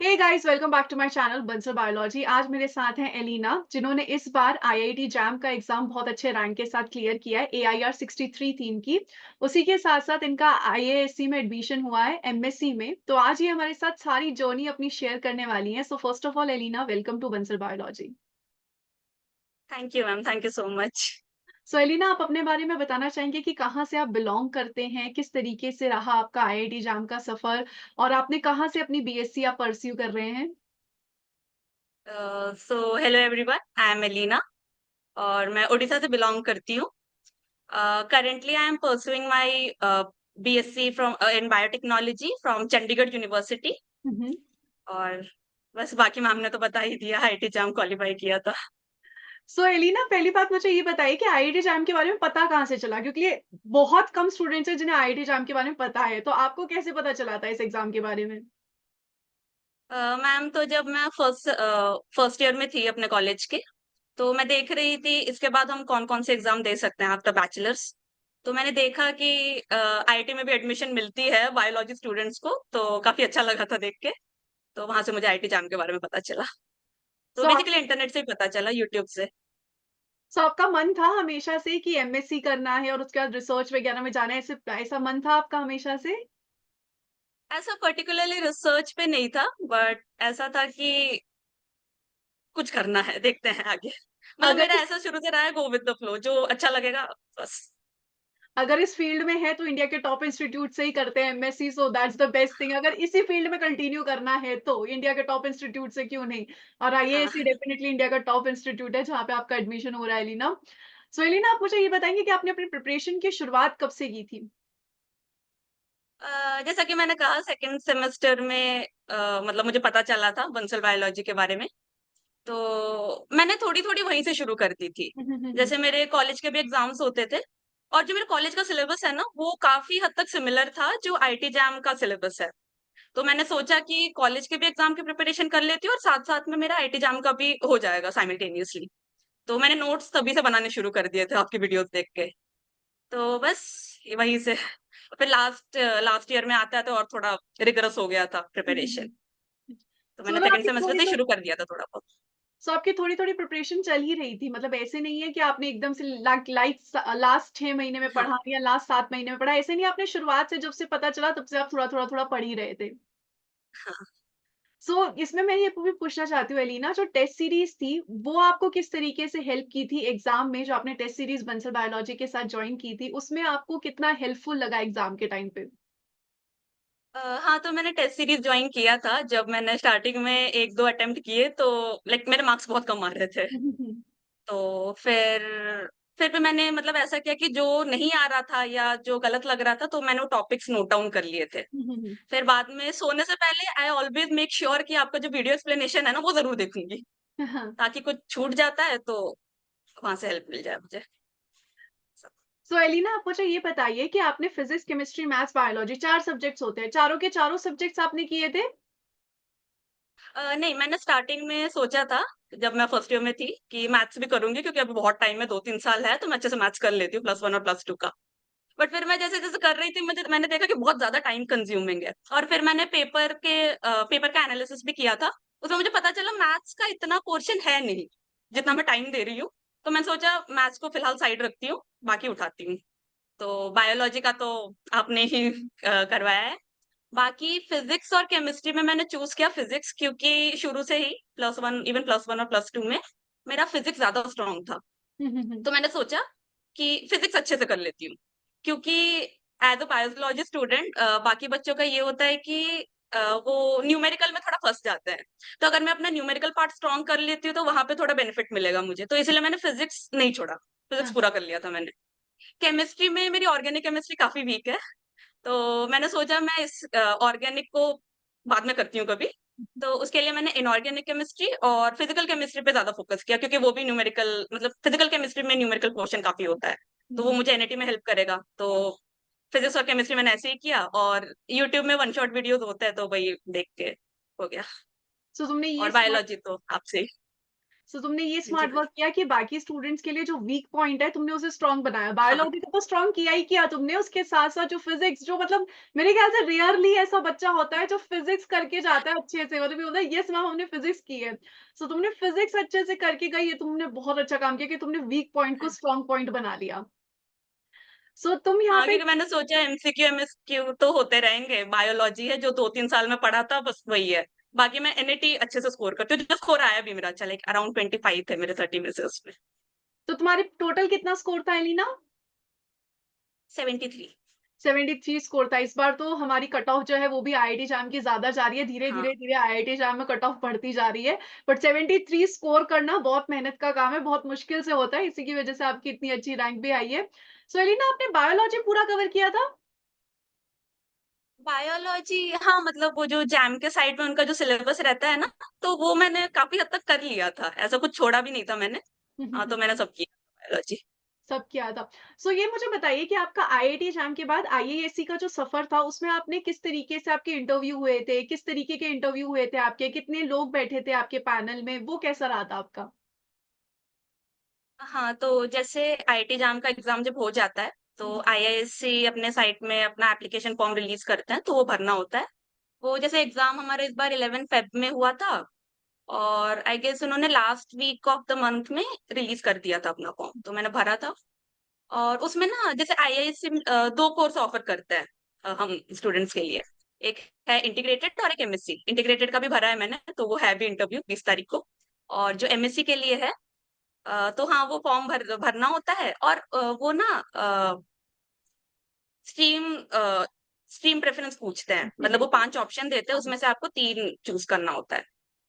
Hey guys welcome back to my channel Bansal biology. आज मेरे साथ हैं एलिना, जिन्होंने इस बार आईआईटी जैम का एग्जाम बहुत अच्छे रैंक के साथ क्लियर किया है एआईआर 63 थीम की। उसी के साथ साथ इनका आईएएससी में एडमिशन हुआ है एमएससी में। तो आज ये हमारे साथ सारी जर्नी अपनी शेयर करने वाली हैं। So first of all Elina, welcome to Bansal biology. Thank you ma'am, thank you so much. So Elina, आप अपने बारे में बताना चाहेंगे कि कहाँ से आप बिलोंग करते हैं, किस तरीके से रहा आपका आईआईटी जैम का सफर, और आपने कहाँ से अपनी बीएससी आप परस्यू कर रहे हैं? So hello everyone, I am Elina और मैं ओडिशा से बिलोंग करती हूँ। Currently I am pursuing my BSc from in biotechnology from Chandigarh university. और बस बाकी मैम ने तो बता ही दिया, आईआईटी जैम क्वालिफाई किया था। सो एलिना, पहली बात मुझे ये बताइए कि आईआईटी जैम के बारे में पता कहाँ से चला? क्योंकि ये बहुत कम स्टूडेंट्स हैं जिन्हें आईआईटी जैम के बारे में पता है। तो आपको कैसे पता चला था इस एग्ज़ाम के बारे में? मैम तो जब मैं फर्स्ट ईयर में थी अपने कॉलेज के, तो मैं देख रही थी इसके बाद हम कौन-कौन से एग्ज़ाम दे सकते हैं आफ्टर बैचलर्स। तो मैंने देखा कि आईआईटी में भी एडमिशन मिलती है बायोलॉजी स्टूडेंट्स को, तो काफ़ी अच्छा लगा था देख के। तो वहाँ से मुझे आईआईटी जैम के बारे में पता चला। तो सो आप बेसिकली इंटरनेट से ही पता चला, यूट्यूब से। सो आपका मन था हमेशा से कि एमएससी करना है और उसके बाद रिसर्च वगैरह में जाना है, ऐसे ऐसा मन था आपका हमेशा से? ऐसा पर्टिकुलरली रिसर्च पे नहीं था, बट ऐसा था कि कुछ करना है, देखते हैं आगे। मतलब अगर मेरा इस ऐसा शुरू से रहा है, गो विद द फ्लो, जो अच्छा लगेगा बस। अगर इस फील्ड में है तो इंडिया के टॉप इंस्टीट्यूट से ही करते हैं MSc, so that's the best thing. अगर इसी फील्ड में कंटिन्यू करना है तो इंडिया के टॉप इंस्टीट्यूट से क्यों नहीं? और हाँ। आईएएससी डेफिनिटली इंडिया का टॉप इंस्टीट्यूट है जहाँ पे आपका एडमिशन हो रहा है एलिना। सो एलिना, आप मुझे ये बताएँगे कि आपने अपनी प्रिपरेशन की शुरुआत कब से की थी? जैसा कि मैंने कहा सेकंड सेमेस्टर में मतलब मुझे पता चला था बंसल बायोलॉजी के बारे में, तो मैंने थोड़ी-थोड़ी वहीं से शुरू कर दी थी। हुँ, हुँ, हुँ, हुँ। जैसे मेरे कॉलेज के भी एग्ज़ाम्स होते थे और जो मेरे कॉलेज का सिलेबस है ना, वो काफ़ी हद तक सिमिलर था जो आईटी जैम का सिलेबस है। तो मैंने सोचा कि कॉलेज के भी एग्ज़ाम की प्रिपरेशन कर लेती हूँ और साथ-साथ में मेरा आईटी जैम का भी हो जाएगा साइमल्टेनियसली। तो मैंने नोट्स तभी से बनाने शुरू कर दिए थे आपकी वीडियोज़ देख के। तो बस वहीं से फिर लास्ट लास्ट ईयर में आते-आते और थोड़ा रिगरस हो गया था हुँ, हुँ, प्रिपरेशन। हुँ। तो सो मैंने मतलब सेकंड आपकी सेमेस्टर से ही थोड़ी-थोड़ी शुरू कर दिया था थोड़ा बहुत। सो आपकी थोड़ी-थोड़ी प्रिपरेशन चल ही रही थी। मतलब ऐसे नहीं है कि आपने एकदम से लास्ट 6 महीने में हाँ, पढ़ा या लास्ट 7 महीने में पढ़ा। ऐसे नहीं, आपने शुरुआत से जब से पता चला तब से आप थोड़ा-थोड़ा पढ़ ही रहे थे। हाँ। सो इसमें मैं ये भी पूछना चाहती हूँ एलिना, जो टेस्ट सीरीज़ थी, वो आपको किस तरीके से हेल्प की थी एग्ज़ाम में? जो आपने टेस्ट सीरीज़ बंसल बायोलॉजी के साथ जॉइन की थी, उसमें आपको कितना हेल्पफुल लगा एग्ज़ाम के टाइम पे? हाँ, तो मैंने टेस्ट सीरीज़ जॉइन किया था। जब मैंने स्टार्टिंग में 1-2 अटेम्प्ट किए तो लाइक मेरे मार्क्स बहुत कम आ रहे थे। हुँ, हुँ, हुँ। तो फिर भी मैंने मतलब ऐसा किया कि जो नहीं आ रहा था या जो गलत लग रहा था तो मैंने वो टॉपिक्स नोट डाउन कर लिए थे। हुँ, हुँ, हुँ। फिर बाद में सोने से पहले आई ऑलवेज़ मेक श्योर कि आपका जो वीडियो एक्सप्लेनेशन है ना वो ज़रूर देखूँगी, हाँ। ताकि कुछ छूट जाता है तो वहाँ से हेल्प मिल जाए मुझे। सो एलिना, आप मुझे ये बताइए कि आपने physics, chemistry, maths, biology 4 subjects होते हैं। चारों के चारों सब्जेक्ट्स आपने किए थे? नहीं, मैंने स्टार्टिंग में सोचा था, जब मैं फर्स्ट ईयर में थी, कि मैथ्स भी करूँगी क्योंकि अभी बहुत टाइम है, 2-3 साल है, तो मैं अच्छे से मैथ्स कर लेती हूँ प्लस 1 और प्लस 2 का। बट फिर मैं जैसे-जैसे कर रही थी, मैंने देखा कि बहुत ज़्यादा टाइम कंज्यूमिंग है और फिर मैंने पेपर का एनालिसिस भी किया था। उसमें मुझे पता चला मैथ्स का इतना पोर्शन है नहीं, जितना मैं टाइम दे रही हूँ। तो मैंने सोचा मैथ्स को फिलहाल साइड रखती हूँ, बाकी उठाती हूँ। तो बायोलॉजी का तो आपने ही करवाया है। बाकी फिज़िक्स और केमिस्ट्री में मैंने चूज़ किया फिज़िक्स क्योंकि शुरू से ही प्लस 1 और प्लस 2 में मेरा फिज़िक्स ज़्यादा स्ट्रॉन्ग था। हुँ, हुँ, हुँ। तो मैंने सोचा कि फिज़िक्स अच्छे से कर लेती हूँ। क्योंकि एज़ अ बायोलॉजी स्टूडेंट बाकी बच्चों का ये होता है कि वो न्यूमेरिकल में थोड़ा फँस जाते हैं। तो अगर मैं अपना न्यूमेरिकल पार्ट स्ट्रॉन्ग कर लेती हूँ तो वहाँ पे थोड़ा बेनिफिट मिलेगा मुझे। तो इसीलिए मैंने फिज़िक्स नहीं छोड़ा, फिज़िक्स हाँ। पूरा कर लिया था मैंने। केमिस्ट्री में मेरी ऑर्गेनिक केमिस्ट्री काफ़ी वीक है। तो मैंने सोचा मैं इस ऑर्गेनिक को बाद में करती हूँ कभी। तो उसके लिए मैंने इनऑर्गेनिक केमिस्ट्री और फिजिकल केमिस्ट्री पे ज़्यादा फोकस किया क्योंकि वो भी न्यूमेरिकल मतलब फिजिकल केमिस्ट्री में न्यूमेरिकल पोर्शन काफ़ी होता है। हुँ, तो वो हुँ। मुझे एनईटी में हेल्प करेगा। तो फिजिक्स और केमिस्ट्री मैंने ऐसे ही किया और यूट्यूब में वन शॉट वीडियोज़ होते हैं तो वही देख के हो गया। सो तुमने ये और स्टार्ट बायोलॉजी तो आपसे ही। सो तुमने ये हाँ जी, स्मार्ट वर्क किया कि बाकी स्टूडेंट्स के लिए जो वीक पॉइंट है तुमने उसे स्ट्रॉन्ग बनाया। हाँ, बायोलॉजी को तो स्ट्रॉन्ग किया ही किया तुमने, उसके साथ-साथ जो फिज़िक्स जो मतलब मेरे ख्याल से रेयरली ऐसा बच्चा होता है जो फिज़िक्स करके जाता है अच्छे से, मतलब ये होता है यस मैम हमने फिज़िक्स की है। सो तुमने फिज़िक्स अच्छे से करके गई, ये तुमने बहुत अच्छा काम किया कि तुमने वीक पॉइंट को स्ट्रॉन्ग पॉइंट बना लिया। सो तुम यहाँ हाँ, पे क्योंकि मैंने सोचा एमसीक्यू, एमएसक्यू तो होते रहेंगे, बायोलॉजी है जो 2-3 साल में पढ़ा था बस वही है। बाकी मैं एनईटी अच्छे से स्कोर करती हूँ, जो स्कोर आया भी मेरा अच्छा लाइक अराउंड 25 थे मेरे 30 में से उसमें। तो तुम्हारे टोटल कितना स्कोर था एलिना? 73। 73 स्कोर था। इस बार तो हमारी कट ऑफ जो है वो भी आईआईटी जैम की ज़्यादा जा रही है। हाँ, धीरे-धीरे आईआईटी जैम में कट ऑफ बढ़ती जा रही है। बट 73 स्कोर करना बहुत मेहनत का काम है, बहुत मुश्किल से होता है। इसी की वज़ह से आपकी इतनी अच्छी रैंक भी आई है। सो एलिना आपने बायोलॉजी पूरा कवर किया था? बायोलॉजी हाँ, मतलब वो जो जैम के साइड में उनका जो सिलेबस रहता है ना, तो वो मैंने काफ़ी हद तक कर लिया था। ऐसा कुछ छोड़ा भी नहीं था मैंने। हाँ, तो मैंने सब किया बायोलॉजी। सब किया था। सो ये मुझे बताइए कि आपका आईआईटी जैम के बाद आईआईएससी का जो सफ़र था, उसमें आपने किस तरीके से आपके इंटरव्यू हुए थे? किस तरीके के इंटरव्यू हुए थे आपके? कितने लोग बैठे थे आपके पैनल में? वो कैसा रहा था आपका? हाँ, तो जैसे आईआईटी जैम का एग्ज़ाम जब हो जाता है, तो आईआईएससी अपने साइट में अपना एप्लीकेशन फॉर्म रिलीज़ करते हैं, तो वो भरना होता है। वो जैसे एग्ज़ाम हमारा इस बार 11 फ़ेब में हुआ था और आई गेस उन्होंने last week of the month में रिलीज़ कर दिया था अपना फॉर्म, तो मैंने भरा था। और उसमें ना जैसे आईआईएससी 2 कोर्स ऑफ़र करता है हम स्टूडेंट्स के लिए। एक है इंटीग्रेटेड और एक एमएससी। इंटीग्रेटेड का भी भरा है मैंने, तो वो है भी इंटरव्यू 20 तारीख को। और जो एमएससी के लिए है तो हाँ, वो फॉर्म भरना होता है और वो ना स्ट्रीम स्ट्रीम प्रेफ़रेंस पूछते हैं। जी, मतलब वो बिल्कुल। 5 ऑप्शन देते हैं, हाँ। उसमें से आपको 3 चूज़ करना होता है।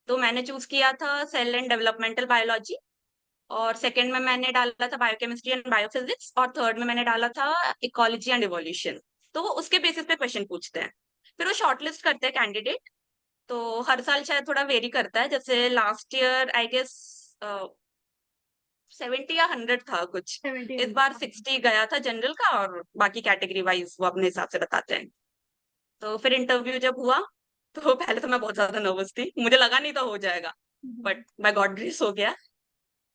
तो मैंने चूज़ किया था सेल एंड डेवलपमेंटल बायोलॉजी और सेकंड में मैंने डाला था बायोकेमिस्ट्री एंड बायोफिज़िक्स और थर्ड में मैंने डाला था इकोलॉजी एंड इवोल्यूशन। तो वो उसके बेसिस पे क्वेश्चन पूछते हैं। फिर वो शॉर्टलिस्ट करते हैं कैंडिडेट, तो हर साल शायद थोड़ा वेरी करता है। जैसे लास्ट ईयर आई गेस अ 70 या 100 था कुछ। 70 इस बार 100 60 गया था जनरल का और बाकी कैटेगरी वाइज़ वो अपने हिसाब से बताते हैं। तो फिर इंटरव्यू जब हुआ, तो पहले तो मैं बहुत ज़्यादा नर्वस थी। मुझे लगा नहीं था हो जाएगा, हुँ, हुँ, बट बाय गॉड ग्रेस हो गया।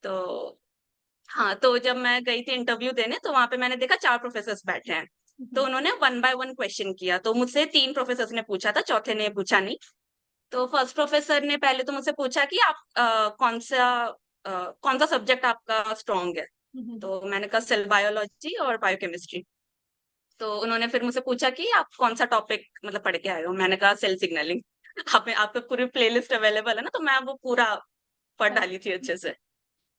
तो हाँ, तो जब मैं गई थी इंटरव्यू देने तो वहाँ पे मैंने देखा 4 प्रोफ़ेसर्स बैठे हैं। हुँ, तो हुँ, उन्होंने 1 बाय 1 क्वेश्चन किया। तो मुझसे 3 प्रोफ़ेसर्स ने पूछा था, चौथे ने पूछा नहीं। तो फर्स्ट प्रोफ़ेसर ने पहले तो मुझसे पूछा कि आप कौन-सा सब्जेक्ट आपका स्ट्रॉन्ग है? हुँ, हुँ, तो मैंने कहा सेल बायोलॉजी और बायोकेमिस्ट्री। तो उन्होंने फिर मुझसे पूछा कि आप कौन-सा टॉपिक मतलब पढ़ के आए हो? मैंने कहा सेल सिग्नलिंग। आप पे पूरी प्लेलिस्ट अवेलेबल है ना, तो मैं वो पूरा पढ़ हाँ, डाली थी अच्छे से।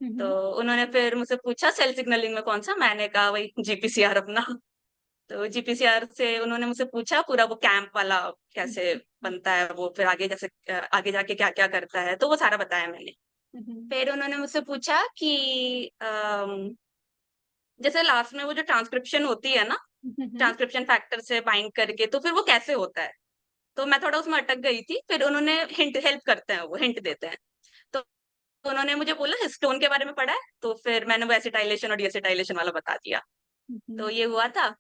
हुँ, तो हुँ, उन्होंने फिर मुझसे पूछा सेल सिग्नलिंग में कौन-सा? मैंने कहा वही जीपीसीआर अपना। तो जीपीसीआर से उन्होंने मुझसे पूछा पूरा वो कैंप वाला हुँ, कैसे बनता है वो, फिर आगे जैसे आगे जाके क्या-क्या करता है, तो वो सारा बताया मैंने। हुँ, हुँ, फिर उन्होंने मुझसे पूछा कि जैसे लास्ट में वो जो ट्रांसक्रिप्शन होती है ना, हुँ, हुँ, हुँ, ट्रांसक्रिप्शन फैक्टर से बाइंड करके, तो फिर वो कैसे होता है? तो मैं थोड़ा उसमें अटक गई थी, फिर उन्होंने हिंट हेल्प करते हैं वो, हिंट देते हैं। तो उन्होंने मुझे बोला हिस्टोन के बारे में पढ़ा है? तो फिर मैंने वो एसिटाइलेशन और डीएसिटाइलेशन वाला बता दिया। हुँ, तो हुँ, ये हुआ था।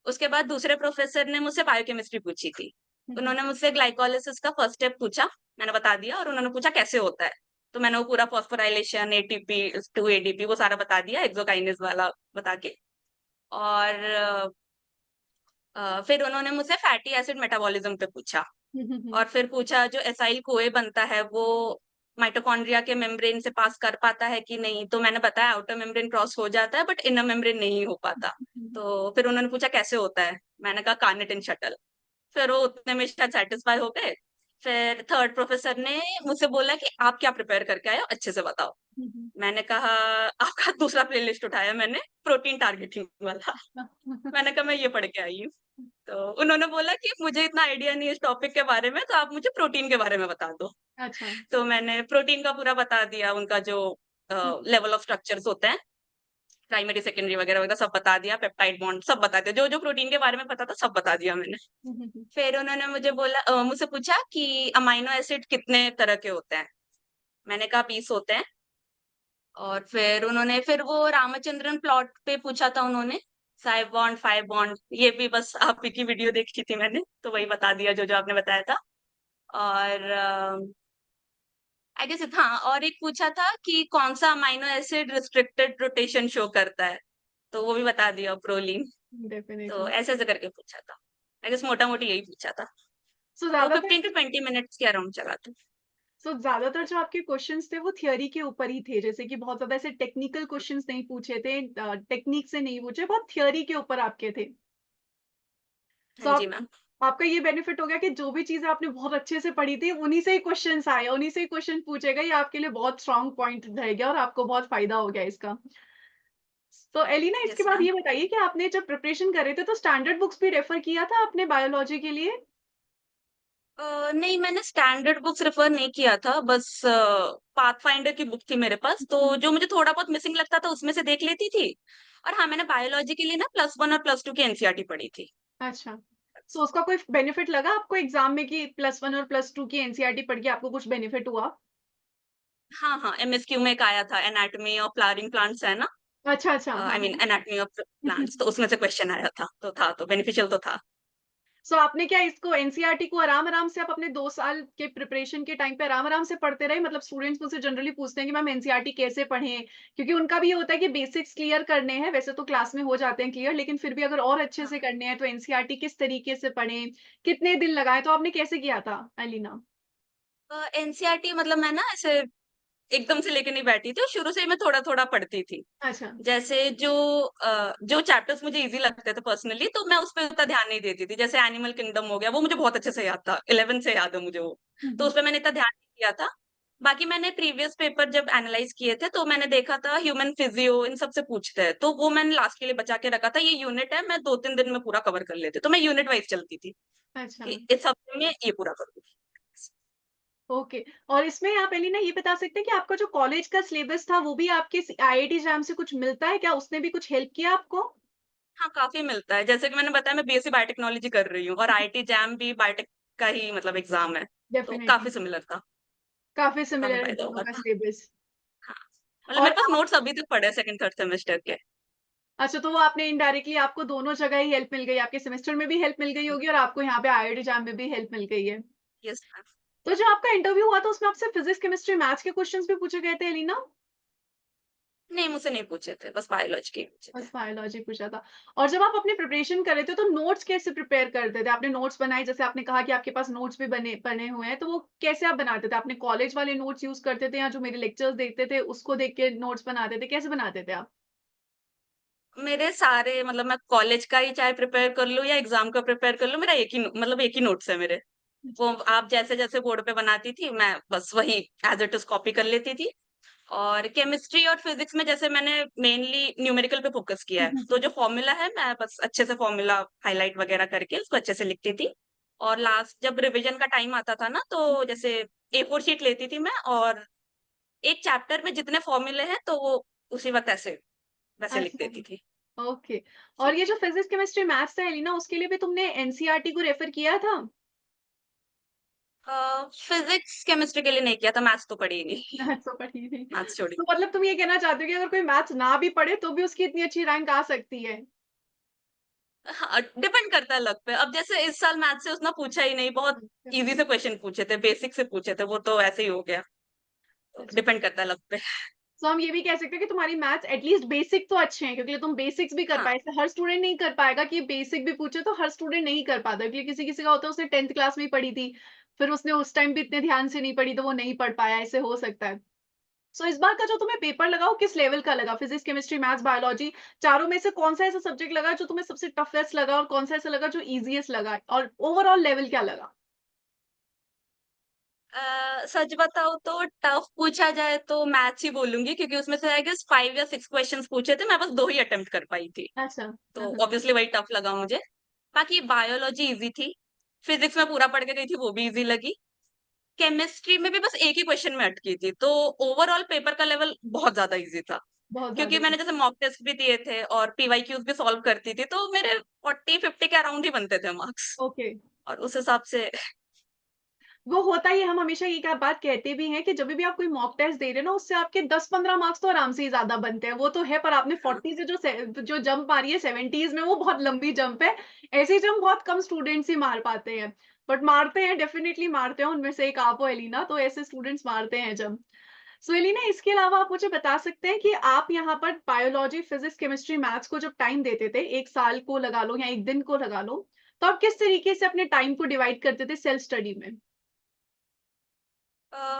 उसके बाद दूसरे प्रोफ़ेसर ने मुझसे बायोकेमिस्ट्री पूछी थी। हुँ, हुँ, उन्होंने मुझसे ग्लाइकोलिसिस का फर्स्ट स्टेप पूछा, मैंने बता दिया और उन्होंने पूछा कैसे होता है? तो मैंने वो पूरा फॉस्फोराइलेशन, एटीपी, 2 एडीपी वो सारा बता दिया, एक्सोकाइनेज़ वाला बता के। और फिर उन्होंने मुझसे फैटी एसिड मेटाबॉलिज़्म पे पूछा हुँ, हुँ, और हुँ, फिर पूछा जो एसाइल कोए बनता है वो माइटोकॉन्ड्रिया के मेम्ब्रेन से पास कर पाता है कि नहीं? तो मैंने बताया आउटर मेम्ब्रेन क्रॉस हो जाता है बट इनर मेम्ब्रेन नहीं हो पाता। हुँ, तो फिर उन्होंने पूछा कैसे होता है? मैंने कहा कार्नेट इन शटल। फिर वो उतने में शायद सैटिस्फाई हो गए। फिर थर्ड प्रोफ़ेसर ने मुझसे बोला कि आप क्या प्रिपेयर करके आए हो? अच्छे से बताओ। हुँ, हुँ, मैंने कहा आपका दूसरा प्लेलिस्ट उठाया मैंने प्रोटीन टारगेटिंग वाला। मैंने कहा मैं ये पढ़ के आई हूँ। तो उन्होंने बोला कि मुझे इतना आइडिया नहीं है इस टॉपिक के बारे में, तो आप मुझे प्रोटीन के बारे में बता दो। अच्छा, तो मैंने प्रोटीन का पूरा बता दिया, उनका जो हुँ, लेवल ऑफ स्ट्रक्चर्स होते हैं, प्राइमरी, सेकेंडरी वगैरह-वगैरह सब बता दिया, पेप्टाइड बॉन्ड सब बता दिया। जो-जो प्रोटीन के बारे में पता था सब बता दिया मैंने। हुँ, हुँ, हुँ, फिर उन्होंने मुझसे पूछा कि अमाइनो एसिड कितने तरह के होते हैं? मैंने कहा 20 होते हैं। और फिर वो रामचंद्रन प्लॉट पे पूछा था उन्होंने, 5 बॉन्ड, 5 बॉन्ड ये भी बस आप ही की वीडियो देखी थी मैंने, तो वही बता दिया जो-जो आपने बताया था। और आई गेस हाँ, और एक पूछा था कि कौन-सा amino acid restricted rotation show करता है, तो वो भी बता दिया प्रोलीन। तो डेफिनिटली। ऐसे-ऐसे करके पूछा था। आई गेस मोटा-मोटी यही पूछा था। सो तो ज़्यादातर 15 टू 20 मिनट्स के अराउंड चला था। ज़्यादातर जो आपके क्वेश्चन्स थे वो थियरी के ऊपर ही थे, जैसे कि बहुत ज़्यादा ऐसे टेक्निकल क्वेश्चन्स नहीं पूछे थे, टेक्निक से नहीं पूछे, बहुत थियरी के ऊपर आपके थे। सो हाँ जी, मैम। आपका ये बेनिफिट हो गया कि जो भी चीज़ें आपने बहुत अच्छे से पढ़ी थी, उन्हीं से ही क्वेश्चन्स आए, उन्हीं से ही क्वेश्चन पूछे गए, ये आपके लिए बहुत स्ट्रॉन्ग पॉइंट रह गया और आपको बहुत फ़ायदा हो गया इसका। तो एलिना, इसके यस बाद मैम। ये बताइए कि आपने जब प्रिपरेशन कर रहे थे, तो स्टैंडर्ड बुक्स भी रेफर किया था आपने बायोलॉजी के लिए? नहीं, मैंने स्टैंडर्ड बुक्स रेफर नहीं किया था, बस पाथफाइंडर की बुक थी मेरे पास, तो हुँ, जो मुझे थोड़ा बहुत मिसिंग लगता था उसमें से देख लेती थी। और हाँ, मैंने बायोलॉजी के लिए ना प्लस 1 और प्लस 2 की एनसीईआरटी पढ़ी थी। अच्छा। सो उसका कोई बेनिफिट लगा आपको एग्ज़ाम में कि +1 और +2 की एनसीईआरटी पढ़ के आपको कुछ बेनिफिट हुआ? हाँ, हाँ, एमएसक्यू में एक आया था एनाटॉमी ऑफ फ्लावरिंग प्लांट्स है ना? अच्छा, अच्छा। हाँ, आई मीन हाँ। एनाटॉमी ऑफ प्लांट्स, तो उसमें से क्वेश्चन आया था, तो बेनिफिशियल तो था। सो आपने क्या इसको एनसीईआरटी को आराम-आराम से आप अपने 2 साल के प्रिपरेशन के टाइम पे आराम-आराम से पढ़ते रहे? मतलब स्टूडेंट्स मुझसे जनरली पूछते हैं कि मैम एनसीईआरटी कैसे पढ़ें? क्योंकि उनका भी ये होता है कि बेसिक्स क्लियर करने हैं, वैसे तो क्लास में हो जाते हैं क्लियर, लेकिन फिर भी अगर और अच्छे हाँ, से करने हैं तो एनसीईआरटी किस तरीके से पढ़ें? कितने दिन लगाएँ? तो आपने कैसे किया था, एलिना? एनसीईआरटी मतलब मैं ना ऐसे एकदम से लेके नहीं बैठी थी, शुरू से ही मैं थोड़ा-थोड़ा पढ़ती थी। अच्छा। जैसे जो चैप्टर्स मुझे ईज़ी लगते थे पर्सनली, तो मैं उस पे उतना ध्यान नहीं देती थी। जैसे एनिमल किंगडम हो गया, वो मुझे बहुत अच्छे से याद था, 11th से याद है मुझे वो। हुँ, तो हुँ। उसपे मैंने इतना ध्यान नहीं दिया था। बाकी मैंने प्रीवियस पेपर जब एनालाइज़ किए थे, तो मैंने देखा था ह्यूमन फिजियो इन सब से पूछते हैं, तो वो मैंने लास्ट के लिए बचा के रखा था। ये यूनिट है, मैं 2-3 दिन में पूरा कवर कर लेती, तो मैं यूनिट वाइज़ चलती थी, अच्छा। कि इस हफ्ते में ये पूरा करूँगी। ओके। और इसमें आप एलिना ये बता सकते हैं कि आपका जो कॉलेज का सिलेबस था, वो भी आपके आईआईटी जैम से कुछ मिलता है क्या? उसने भी कुछ हेल्प किया आपको? हाँ, काफ़ी मिलता है। जैसे कि मैंने बताया मैं बीएससी बायोटेक्नोलॉजी कर रही हूँ और आईआईटी जैम भी बायोटेक का ही मतलब एग्ज़ाम है। तो डेफिनिटली। काफ़ी सिमिलर था, काफ़ी तो काफ़ी सिमिलर है फ़ायदा दोनों हुआ का था। सिलेबस। हाँ, मतलब और मेरे पास आप नोट्स अभी तक पड़े हैं 2nd, 3rd सेमेस्टर के। अच्छा, तो वो आपने इनडायरेक्टली आपको दोनों जगह ही हेल्प मिल गई, आपके सेमेस्टर में भी हेल्प मिल गई होगी और आपको यहाँ पे आईआईटी जैम में भी हेल्प मिल गई है। Yes ma'am. तो जो आपका इंटरव्यू हुआ था, उसमें आपसे फिज़िक्स, केमिस्ट्री, मैथ्स के क्वेश्चन्स भी पूछे गए थे एलिना? नहीं, मुझसे नहीं पूछे थे, बस बायोलॉजी के ही पूछे थे। बस बायोलॉजी पूछा था। और जब आप अपनी प्रिपरेशन कर रहे थे, तो नोट्स कैसे प्रिपेयर करते थे? आपने नोट्स बनाए, जैसे आपने कहा कि आपके पास नोट्स भी बने हुए हैं, तो वो कैसे आप बनाते थे? आपने कॉलेज वाले नोट्स यूज़ करते थे या जो मेरे लेक्चर्स देखते थे, उसको देख के नोट्स बनाते थे? कैसे बनाते थे आप? मेरे सारे मतलब मैं कॉलेज का ही चाहे प्रिपेयर कर लूँ या एग्ज़ाम का प्रिपेयर कर लूँ, मेरा मतलब एक ही नोट्स है मेरे। वो अच्छा। आप जैसे-जैसे बोर्ड पे बनाती थी, मैं बस वही एज़ इट इज़ कॉपी कर लेती थी। और केमिस्ट्री और फिज़िक्स में जैसे मैंने मेनली न्यूमेरिकल पे फ़ोकस किया हुँ, है, हुँ, तो हुँ। जो फ़ॉर्मूला है मैं बस अच्छे से फ़ॉर्मूला हाइलाइट वगैरह करके उसको अच्छे से लिखती थी। और लास्ट जब रिविज़न का टाइम आता था ना, तो जैसे ए4 शीट लेती थी मैं और एक चैप्टर में जितने फ़ॉर्मूले हैं, तो वो उसी वक़्त ऐसे वैसे लिख अच्छा, देती थी। ओके। जी। और ये जो फिज़िक्स, केमिस्ट्री, मैथ्स था एलिना, उसके लिए भी तुमने एनसीईआरटी को रेफर किया था? फिज़िक्स, केमिस्ट्री के लिए नहीं किया था, मैथ्स तो पढ़ी ही नहीं। मैथ्स तो पढ़ी थी। मैथ्स छोड़ी। तो मतलब तुम ये कहना चाहते हो कि अगर कोई मैथ्स ना भी पढ़े, तो भी उसकी इतनी अच्छी रैंक आ सकती है? हाँ, डिपेंड करता है लक पे। अब जैसे इस साल मैथ्स से उतना पूछा ही नहीं, बहुत ईज़ी से क्वेश्चन पूछे थे, बेसिक से पूछे थे, वो तो ऐसे ही हो गया। तो अच्छा। डिपेंड करता है लक पे। तो हम ये भी कह सकते हैं कि तुम्हारी मैथ्स एटलीस्ट बेसिक तो अच्छे हैं, क्योंकि तुम बेसिक्स भी कर हाँ, पाए। ऐसे हर स्टूडेंट नहीं कर पाएगा कि बेसिक भी पूछे, तो हर स्टूडेंट नहीं कर पाता, क्योंकि किसी-किसी का होता है उसने 10th क्लास में ही पढ़ी थी, फिर उसने उस टाइम भी इतने ध्यान से नहीं पढ़ी तो वो नहीं पढ़ पाया, ऐसे हो सकता है। सो इस बार का जो तुम्हें पेपर लगा वो किस लेवल का लगा? फिज़िक्स, केमिस्ट्री, मैथ्स, बायोलॉजी, चारों में से कौन-सा ऐसा सब्जेक्ट लगा जो तुम्हें सबसे टफेस्ट लगा और कौन-सा ऐसा लगा जो ईज़ीएस्ट लगा? और ओवरऑल लेवल क्या लगा? सच बताऊँ तो टफ पूछा जाए तो मैथ्स ही बोलूँगी क्योंकि उसमें से आई गेस 5 या 6 क्वेश्चन्स पूछे थे, मैं बस 2 ही अटेम्प्ट कर पाई थी। अच्छा। हाँ, तो हाँ। ऑब्वियसली वही टफ लगा मुझे। बाकी बायोलॉजी ईज़ी थी, फिज़िक्स में पूरा पढ़ के गई थी, वो भी ईज़ी लगी। केमिस्ट्री में भी बस एक ही क्वेश्चन में अटकी थी, तो ओवरऑल पेपर का लेवल बहुत ज़्यादा ईज़ी था। बहुत क्योंकि ज़्यादा मैंने जैसे मॉक टेस्ट भी दिए थे और पीवाईक्यूज़ भी सॉल्व करती थी, तो मेरे 40-50 के अराउंड ही बनते थे मार्क्स ओके। और उस हिसाब से वो होता ही है, हम हमेशा ये बात कहते भी हैं कि जब भी आप कोई मॉक टेस्ट दे रहे हो ना, उससे आपके 10-15 मार्क्स तो आराम से ही ज़्यादा बनते हैं। वो तो है, पर आपने हाँ, 40 से जो जंप मारी है 70s में, वो बहुत लंबी जंप है। ऐसी जंप बहुत कम स्टूडेंट्स ही मार पाते हैं। बट मारते हैं, डेफ़िनिटली मारते हैं, उनमें से एक आप हो एलिना, तो ऐसे स्टूडेंट्स मारते हैं जब। सो एलिना इसके अलावा आप मुझे बता सकते हैं कि आप यहाँ पर बायोलॉजी, फिज़िक्स, केमिस्ट्री, मैथ्स को जब टाइम देते थे, 1 साल को लगा लो या 1 दिन को लगा लो, तो आप किस तरीके से अपने टाइम को डिवाइड करते थे सेल्फ स्टडी में?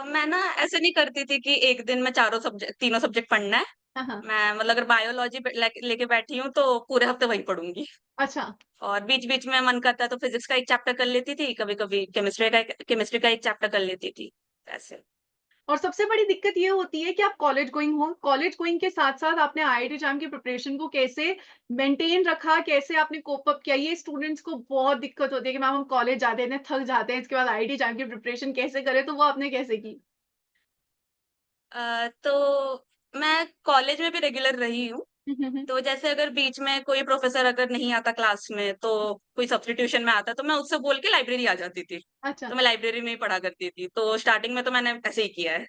मैं ना ऐसे नहीं करती थी कि एक दिन में तीनों सब्जेक्ट पढ़ना है। हाँ, हाँ। मैं मतलब अगर बायोलॉजी लेके बैठी हूँ तो पूरे हफ्ते वही पढ़ूँगी। अच्छा। और बीच-बीच में मन करता है तो फिज़िक्स का एक चैप्टर कर लेती थी, कभी-कभी केमिस्ट्री का एक चैप्टर कर लेती थी, ऐसे। और सबसे बड़ी दिक्कत ये होती है कि आप कॉलेज गोइंग हो, कॉलेज गोइंग के साथ-साथ आपने आईआईटी एग्ज़ाम की प्रिपरेशन को कैसे मेंटेन रखा, कैसे आपने कोप अप किया? ये स्टूडेंट्स को बहुत दिक्कत होती है कि मैम हम कॉलेज जाते हैं, थक जाते हैं, इसके बाद आईआईटी एग्ज़ाम की प्रिपरेशन कैसे करें? तो वो आपने कैसे की? तो मैं कॉलेज में भी रेगुलर रही हूँ, हुँ, हुँ, हुँ। तो जैसे अगर बीच में कोई प्रोफ़ेसर अगर नहीं आता क्लास में, तो कोई सब्स्टिट्यूशन में आता, तो मैं उससे बोल के लाइब्रेरी आ जाती थी। अच्छा। तो मैं लाइब्रेरी में ही पढ़ा करती थी। तो स्टार्टिंग में तो मैंने ऐसे ही किया है।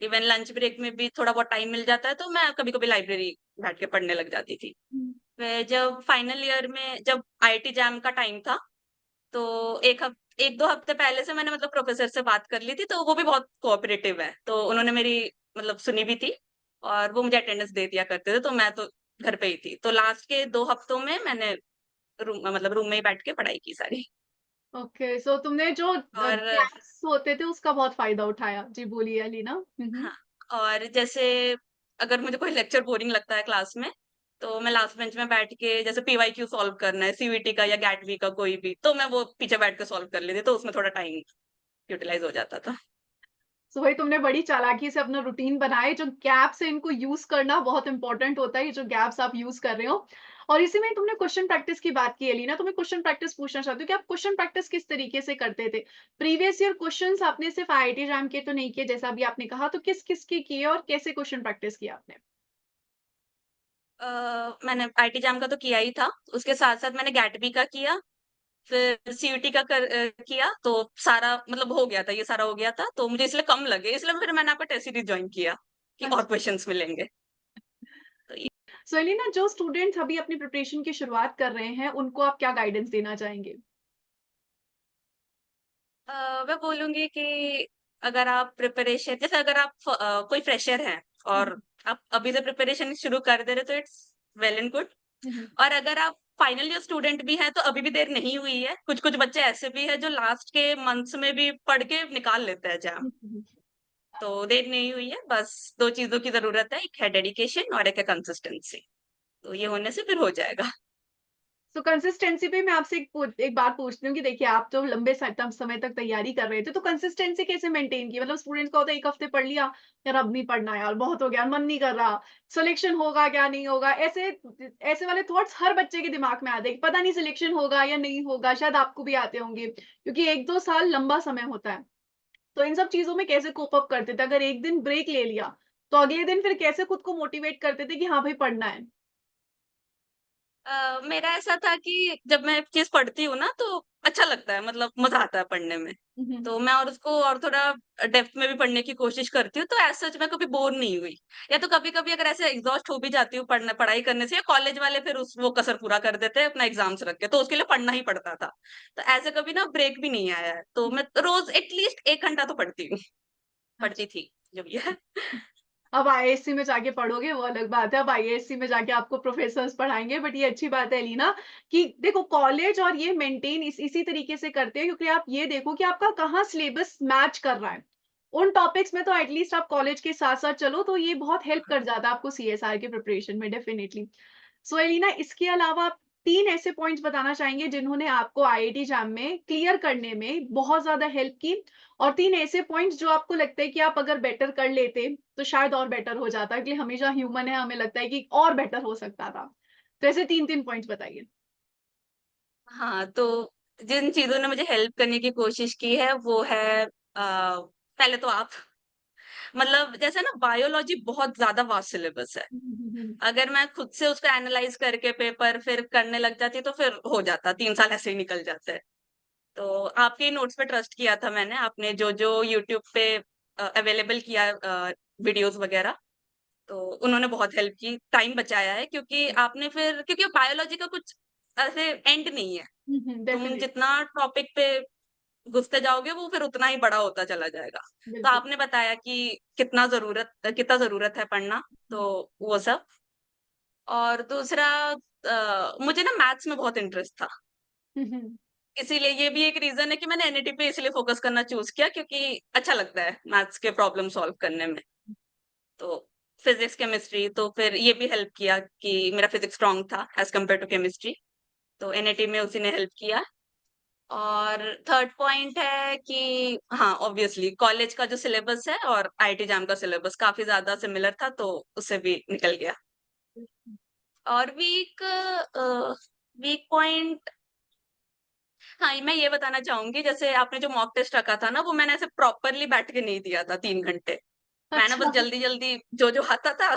इवन लंच ब्रेक में भी थोड़ा बहुत टाइम मिल जाता है, तो मैं कभी-कभी लाइब्रेरी बैठ के पढ़ने लग जाती थी। हुँ। फिर जब फाइनल ईयर में जब आईआईटी जैम का टाइम था, तो 1-2 हफ्ते पहले से मैंने मतलब प्रोफ़ेसर से बात कर ली थी, तो वो भी बहुत कोऑपरेटिव है। तो उन्होंने मेरी मतलब सुनी भी थी और वो मुझे अटेंडेंस दे दिया करते थे, तो मैं तो घर पे ही थी। तो लास्ट के 2 हफ्तों में मैंने रूम में ही बैठ के पढ़ाई की सारी। ओके, सो तुमने जो और गैप्स होते थे उसका बहुत फ़ायदा उठाया। जी, बोलिए अलीना। हुँ, हुँ। हाँ, और जैसे अगर मुझे कोई लेक्चर बोरिंग लगता है क्लास में, तो मैं लास्ट बेंच में बैठ के जैसे पीवाईक्यू सॉल्व करना है, सीवीटी का या गैटवी का कोई भी, तो मैं वो पीछे बैठ के सॉल्व कर लेती, तो उसमें थोड़ा टाइम यूटिलाइज़ हो जाता था। सो भाई तुमने बड़ी चालाकी से अपना रूटीन बनाए जो गैप्स है इनको यूज करना बहुत इंपॉर्टेंट होता है ये जो गैप्स आप यूज कर रहे हो और इसी में तुमने क्वेश्चन प्रैक्टिस की बात की एलिना तो मैं क्वेश्चन प्रैक्टिस पूछना चाहती हूँ कि आप क्वेश्चन प्रैक्टिस किस तरीके से करते थे प्रीवियस ईयर क्वेश्चंस आपने सिर्फ आईआईटी जैम के तो नहीं किए जैसा अभी आपने कहा तो किस किस के किए और कैसे क्वेश्चन प्रैक्टिस किया आपने मैंने आईटी जैम का तो किया ही था, उसके साथ-साथ मैंने गैटवी का किया, फिर सीयूटी का किया, तो सारा मतलब हो गया था, ये सारा हो गया था, तो मुझे इसलिए कम लगे, इसलिए फिर मैंने आपका टेस्ट सीरीज़ जॉइन किया, कि और अच्छा क्वेश्चन्स मिलेंगे। तो सो एलिना जो स्टूडेंट्स अभी अपनी प्रिपरेशन की शुरुआत कर रहे हैं उनको आप क्या गाइडेंस देना चाहेंगे मैं बोलूँगी कि अगर आप प्रिपरेशन जैसे अगर आप कोई फ्रेशर हैं और आप अभी से प्रिपरेशन शुरू कर दे रहे तो इट्स वेल एंड गुड और अगर आप फाइनल ईयर स्टूडेंट भी हैं तो अभी भी देर नहीं हुई है। कुछ-कुछ बच्चे ऐसे भी हैं जो लास्ट के मंथ्स में भी पढ़ के निकाल लेते हैं एग्ज़ाम। तो देर नहीं हुई है, बस 2 चीज़ों की ज़रूरत है, एक है डेडिकेशन और एक है कंसिस्टेंसी। तो ये होने से फिर हो जाएगा। तो कंसिस्टेंसी पे मैं आपसे एक बात पूछती हूँ कि देखिए आप तो लंबे समय तक तैयारी कर रहे थे, तो कंसिस्टेंसी कैसे मेंटेन की? मतलब स्टूडेंट्स का होता है 1 हफ्ते पढ़ लिया, यार अब नहीं पढ़ना यार, बहुत हो गया, मन नहीं कर रहा, सिलेक्शन होगा क्या नहीं होगा? ऐसे ऐसे वाले थॉट्स हर बच्चे के दिमाग में आते हैं, कि पता नहीं सिलेक्शन होगा या नहीं होगा, शायद आपको भी आते होंगे, क्योंकि 1-2 साल लंबा समय होता है। तो इन सब चीज़ों में कैसे कोप अप करते थे? अगर 1 दिन ब्रेक ले लिया, तो अगले दिन फिर कैसे खुद को मोटिवेट करते थे कि हाँ भाई पढ़ना है? मेरा ऐसा था कि जब मैं चीज़ पढ़ती हूँ ना तो अच्छा लगता है मतलब मज़ा आता है पढ़ने में। हुँ, हुँ। तो मैं और उसको और थोड़ा डेप्थ में भी पढ़ने की कोशिश करती हूँ, तो एज़ सच मैं कभी बोर नहीं हुई। या तो कभी-कभी अगर ऐसे एग्ज़ॉस्ट हो भी जाती हूँ पढ़ाई करने से या कॉलेज वाले फिर उस वो कसर पूरा कर देते हैं अपना एग्ज़ाम्स रख के, तो उसके लिए पढ़ना ही पड़ता था। तो ऐसे कभी ना ब्रेक भी नहीं आया है, तो मैं रोज़ एटलीस्ट 1 घंटा तो पढ़ती हूँ, अच्छा। पढ़ती थी जब ये है। अब आईआईएससी में जाके पढ़ोगे वो अलग बात है। अब आईआईएससी में जाके आपको प्रोफ़ेसर्स पढ़ाएँगे बट ये अच्छी बात है लीना कि देखो कॉलेज और ये मेंटेन इसी तरीके से करते हैं क्योंकि आप ये देखो कि आपका कहाँ सिलेबस मैच कर रहा है। उन टॉपिक्स में तो एटलीस्ट आप कॉलेज के साथ-साथ चलो तो ये बहुत हेल्प कर जाता है आपको सीएसआर के प्रिपरेशन में डेफिनिटली। सो एलिना इसके अलावा आप 3 ऐसे पॉइंट्स बताना चाहेंगे जिन्होंने आपको आईआईटी जैम में क्लियर करने में बहुत ज़्यादा हेल्प की और 3 ऐसे पॉइंट्स जो आपको लगता है कि आप अगर बेटर कर लेते तो शायद और बेटर हो जाता है, इसलिए हमेशा ह्यूमन है, हमें लगता है कि और बेटर हो सकता था। तो ऐसे 3-3 पॉइंट्स बताइए। हाँ, तो जिन चीज़ों ने मुझे हेल्प करने की कोशिश की है वो है पहले तो आप मतलब जैसे ना बायोलॉजी बहुत ज़्यादा वास्ट सिलेबस है। हुँ, हुँ, हुँ, अगर मैं खुद से उसको एनालाइज़ करके पेपर फिर करने लग जाती तो फिर हो जाता, 3 साल ऐसे ही निकल जाते। तो आपके नोट्स पे ट्रस्ट किया था मैंने, आपने जो-जो यूट्यूब पे अवेलेबल किया वीडियोज़ वगैरह, तो उन्होंने बहुत हेल्प की, टाइम बचाया है क्योंकि आपने फिर क्योंकि बायोलॉजी का कुछ ऐसे एंड नहीं है। हुँ, हुँ, तुम डेफिनिटली। जितना टॉपिक पे घुसते जाओगे वो फिर उतना ही बड़ा होता चला जाएगा। तो बिल्कुल। आपने बताया कि कितना ज़रूरत है पढ़ना, हुँ, तो वो सब। और दूसरा मुझे ना मैथ्स में बहुत इंटरेस्ट था। हुँ, हुँ। इसीलिए ये भी एक रीज़न है कि मैंने एनईटी पे इसलिए फ़ोकस करना चूज़ किया क्योंकि अच्छा लगता है मैथ्स के प्रॉब्लम सॉल्व करने में। तो फिज़िक्स, केमिस्ट्री तो फिर ये भी हेल्प किया कि मेरा फिज़िक्स स्ट्रॉन्ग था एज़ कम्पेयर टू केमिस्ट्री। तो एनईटी में उसी ने हेल्प किया। और थर्ड पॉइंट है कि हाँ, ऑब्वियसली कॉलेज का जो सिलेबस है और आईआईटी जैम का सिलेबस काफ़ी ज़्यादा सिमिलर था, तो उससे भी निकल गया। और वीक पॉइंट, हाँ, मैं ये बताना चाहूँगी जैसे आपने जो मॉक टेस्ट रखा था ना, वो मैंने ऐसे प्रॉपरली बैठ के नहीं दिया था 3 घंटे। मैंने बस अच्छा। जल्दी-जल्दी जो-जो आता था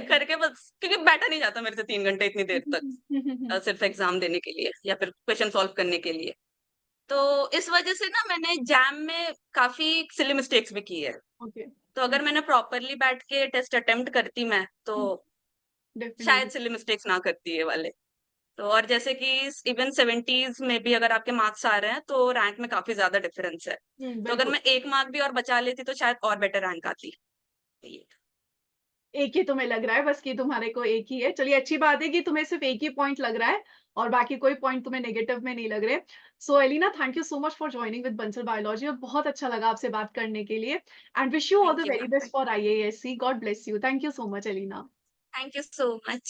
करके बस, क्योंकि बैठा नहीं जाता मेरे से 3 घंटे इतनी हुँ, देर हुँ, तक हुँ, हुँ, हुँ। सिर्फ एग्ज़ाम देने के लिए या फिर क्वेश्चन सॉल्व करने के लिए। तो इस वजह से ना मैंने जैम में काफ़ी सिली मिस्टेक्स भी की है। ओके। तो हुँ, अगर मैंने प्रॉपरली बैठ के टेस्ट अटेम्प्ट करती मैं, हुँ, तो शायद डेफ़िनिटली। सिली मिस्टेक्स ना करती ये वाले। तो और जैसे कि इवन 70s में भी अगर आपके मार्क्स आ रहे हैं, तो रैंक में काफ़ी ज़्यादा डिफरेंस है। हुँ, तो अगर बिल्कुल। मैं 1 मार्क भी और बचा लेती, तो शायद और बेटर रैंक आती। ये एक ही तुम्हें लग रहा है बस कि तुम्हारे को एक ही है। चलिए अच्छी बात है कि तुम्हें सिर्फ़ एक ही पॉइंट लग रहा है और बाकी कोई पॉइंट तुम्हें नेगेटिव में नहीं लग रहे। So Elina thank you so much for joining with Bansal biology और बहुत अच्छा लगा आपसे बात करने के लिए and wish you all thank the you very ma'am. Best for IASC. God bless you. Thank you so much Elina. Thank you so much.